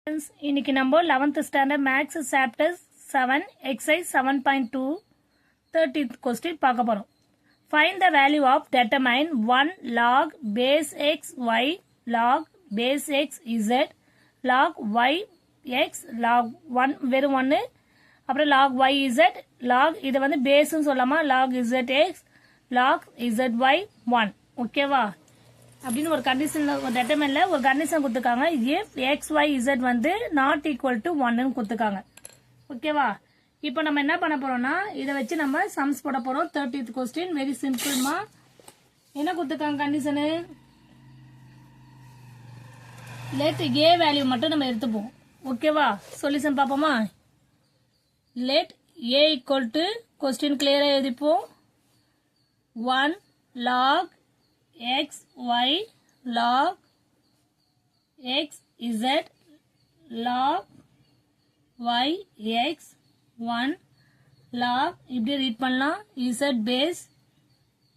Friends, இன்னைக்கு நம்ம 11th standard maths chapter 7 exercise 7.2 13th question பார்க்க போறோம். Find the value of determine 1 log base x y log base x z log y x log 1 வெறும் 1 அப்புறம் log y z log இது வந்து base னு சொல்லலாமா log z x log z y 1 ஓகேவா அப்படின்னு ஒரு கண்டிஷன்ல ஒரு டெட்டர்மைன்ல ஒரு கண்டிஷன் கொடுத்துருக்காங்க if x y z வந்து not equal to 1 ன்னு கொடுத்துருக்காங்க ஓகேவா இப்போ நம்ம என்ன பண்ண போறோம்னா இத வச்சு நம்ம சம்ஸ் போட போறோம் 30th question வெரி சிம்பிள்மா என்ன கொடுத்துருக்காங்க கண்டிஷன் let a வேல்யூ மட்டும் நம்ம எடுத்துப்போம் ஓகேவா சொல்யூஷன் பாப்போமா let a equal to question கிளியரா எழுதிப்போம் 1 log x y log x z log y x 1 log இப்படி ரீட் பண்ணலாம் z base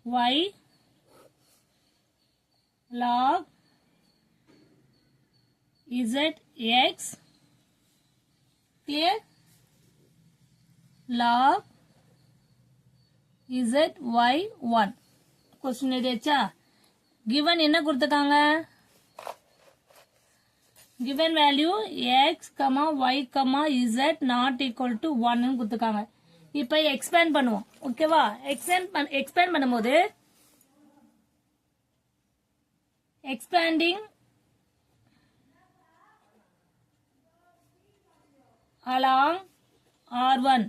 y log z x clear log z y 1 question எழுதியாச்சா given என்ன கொடுத்திருக்காங்க given value x, y, z not equal to 1 ன்னு கொடுத்திருக்காங்க இப்போ expand பண்ணுவோம் ஓகேவா expand பண்ணும்போது expanding along r1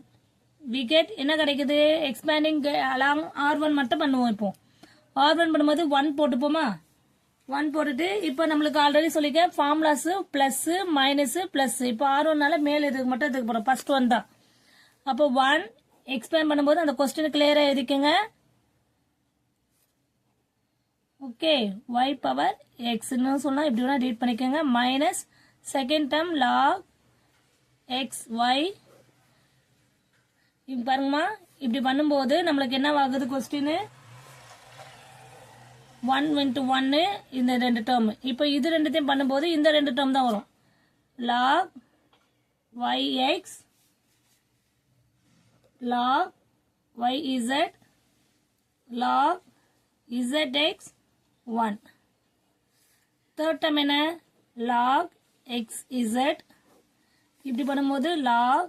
we get என்ன கிடைக்குது expanding along r1 மட்டும் பண்ணுவோம் இப்போ r1 பண்ணும்போது 1 போட்டுப்போமா 1 போட்டுட்டு இப்போ நம்மளுக்கு ஆல்ரெடி சொல்லிருக்கேன் ஃபார்முலாஸ் பிளஸ் மைனஸ் பிளஸ் இப்போ r1 னால மேல இதுக்கு மட்டும் எடுக்க போறோம் ஃபர்ஸ்ட் ஒன் தான் அப்போ 1 எக்ஸ்பேண்ட் பண்ணும்போது அந்த क्वेश्चन கிளியரா எழுதிக்கங்க ஓகே y பவர் x ன்னு சொன்னா இப்படி வேணா ரீட் பண்ணிக்கங்க minus second term log x y இப்போ பாருங்கமா இப்படி பண்ணும்போது நமக்கு என்ன ஆகுது क्वेश्चन 1 into 1 இந்த ரெண்டு டேர்ம் இப்போ இது ரெண்டுத்தையும் பண்ணும்போது இந்த ரெண்டு டேர்ம் தான் வரும் log yx log yz log zx 1 third term என்ன log xz இப்படி பண்ணும்போது log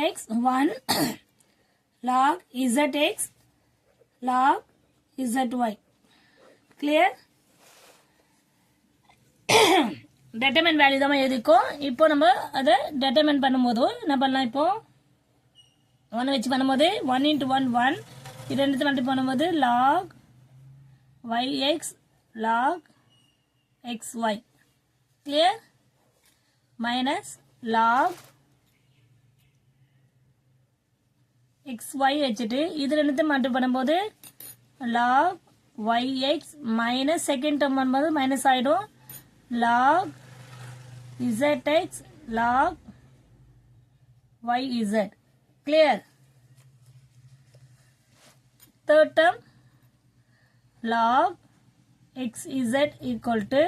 yx 1 log zx log zy clear determine value தான் எழுதிக்கோம் இப்போ நம்ம அத determine பண்ணும்போது என்ன பண்ணலாம் இப்போ 1 வெச்சு பண்ணும்போது 1 into 1 1 இது ரெண்டுத்தை மல்டி பண்ணும்போது log yx log xy clear minus log xy வெச்சிட்டு இது ரெண்டுத்தை மல்டி பண்ணும்போது log yx minus second term பண்ணும்போது minus ஆயிடும் log zx log yz clear third term log xz equal to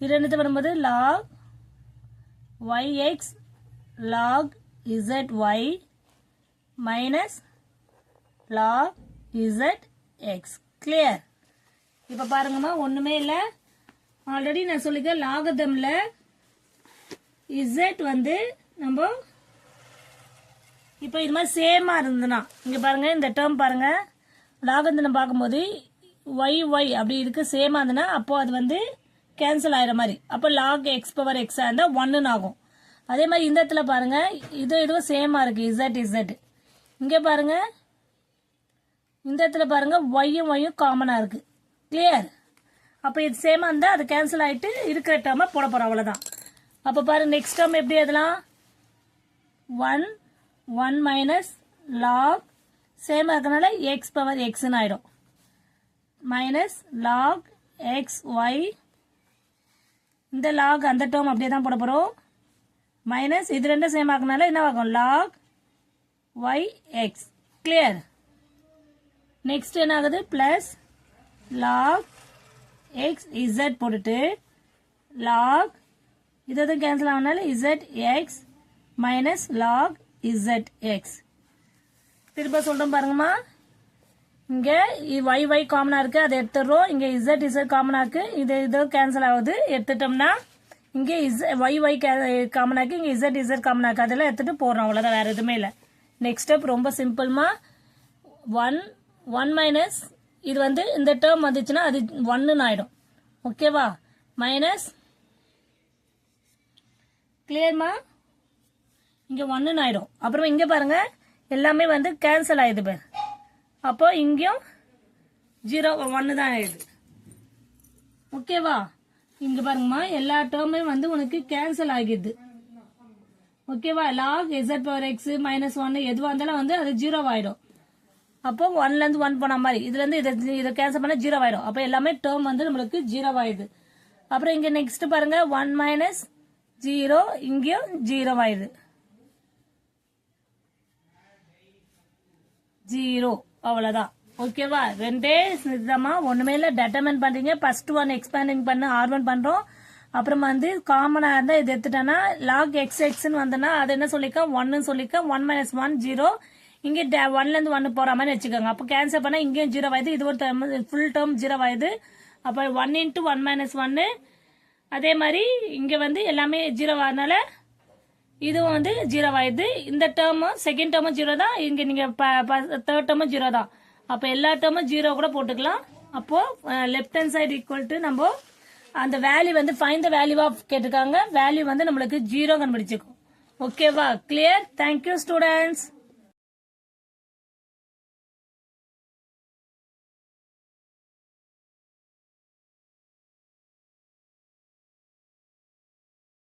இரண்டு பண்ணும்போது log yx log zy minus log zx clear இப்ப பாருங்கம்மா ஒண்ணுமே இல்ல ஆல்ரெடி நான் சொல்லிருக்கேன் லாகதம்ல z வந்து நம்ம இப்போ இது மாதிரி சேமா இருந்ததுனா இங்க பாருங்க இந்த டேர்ம் பாருங்க லாகதம் பாக்கும்போது y அப்படி இருக்கு சேமா இருந்தனா அப்போ அது வந்து கேன்சல் ஆயிர மாதிரி அப்ப log x power x ஆண்டா 1 ன்னு ஆகும் அதே மாதிரி இந்த இடத்துல பாருங்க இதுவும் சேமா இருக்கு z இங்க பாருங்க இந்த இடத்துல பாருங்க y காமனா இருக்கு கிளியர் அப்ப இது சேமா இருந்தா அது கேன்சல் ஆயிட்டு இருக்கிற டேர்ம போட போறோம் அவ்வளவுதான் அப்ப பாருங்க நெக்ஸ்ட் டேர்ம் எப்படி எழுதலாம் 1 மைனஸ் log சேமா இருக்கனால x பவர் x ன்னு ஆயிடும் மைனஸ் log xy இந்த log அந்த டேர்ம் அப்படியே தான் போட போறோம் மைனஸ் இது ரெண்டும் சேமா இருக்கனால என்ன ஆகும் log yx கிளியர் நெக்ஸ்ட் என்ன ஆகுது பிளஸ் log x z போட்டுட்டு log இது கேன்சல் ஆனால zx மைனஸ் log zx. திரும்ப சொல்றோம் பாருங்கம்மா. இங்க y காமனா இருக்கு, அதை எடுத்துடுறோம். இங்க z காமனா இருக்கு, இது கேன்சல் ஆகுது. எடுத்துட்டோம்னா இங்க y காமனா இருக்கு, இங்க z காமனா இருக்கு, அதெல்லாம் எடுத்துட்டு போடுறோம். அவ்வளவுதான், வேற எதுவுமே இல்லை. நெக்ஸ்ட் ஸ்டெப் ரொம்ப சிம்பிள்மா. 1 மைனஸ் இது இந்த டேர்ம் வந்துச்சுன்னா அது 1 ஆயிடும். ஓகேவா? மைனஸ் கிளியர்மா? இங்க 1 ஆயிடும். அப்புறம் இங்க பாருங்க எல்லாமே கேன்சல் ஆயிடுது பாரு. அப்போ இங்கேயும் 0 1 தான் ஆயிடுது. ஓகேவா? இங்க பாருங்கம்மா, எல்லா டேர்மே உனக்கு கேன்சல் ஆகிடுது. ஓகேவா? log z power x minus 1 எதுவா இருந்தாலும் அது 0 ஆயிடும். அப்போ 1ல இருந்து 1 போன மாதிரி இதுல இருந்து இதை கேன்சல் பண்ண 0 ஆயிடும். அப்போ எல்லாமே டேர்ம் நம்மளுக்கு 0 ஆயிடுது. அப்புறம் இங்க நெக்ஸ்ட் பாருங்க 1 மைனஸ் 0, இங்கேயும் 0 ஆயிடுது. 0 அவ்வளவுதான். ஓகேவா? ரெண்டே இதுதாம்மா, ஒண்ணுமே இல்ல. டெட்டர்மைன் பண்றீங்க, ஃபர்ஸ்ட் ஒன் எக்ஸ்பேண்டிங் பண்ண R1 பண்றோம். அப்புறம் காமனா இருந்தா இது எடுத்துட்டேன்னா log xx வந்தனா அது என்ன சொல்லிக்க 1 சொல்லிக்க 1 மைனஸ் 1 0. இங்க 1ல இருந்து 1 போற மாதிரி வச்சுக்கோங்க. அப்ப கேன்சல் பண்ணா இங்கேயும் 0 ஆயிடுது, இது ஒரு ஃபுல் டேர்ம் 0 ஆயிடுது. அப்ப 1 இன்ட்டு 1 மைனஸ் 1. அதே மாதிரி இங்க எல்லாமே 0 ஆனால இதுவும் 0 ஆயிடுது. இந்த டேர்மும் செகண்ட் டேர்மும் 0 தான். இங்க நீங்க தேர்ட் டேர்மும் 0 தான். அப்ப எல்லா டேர்மும் 0 கூட போட்டுக்கலாம். அப்போ left hand side equal to நம்ம அந்த value find the value of கேட்டிருக்காங்க. வேல்யூ நம்மளுக்கு 0 கண்டுபிடிச்சிக்கும். ஓகேவா? கிளியர்? Thank you students.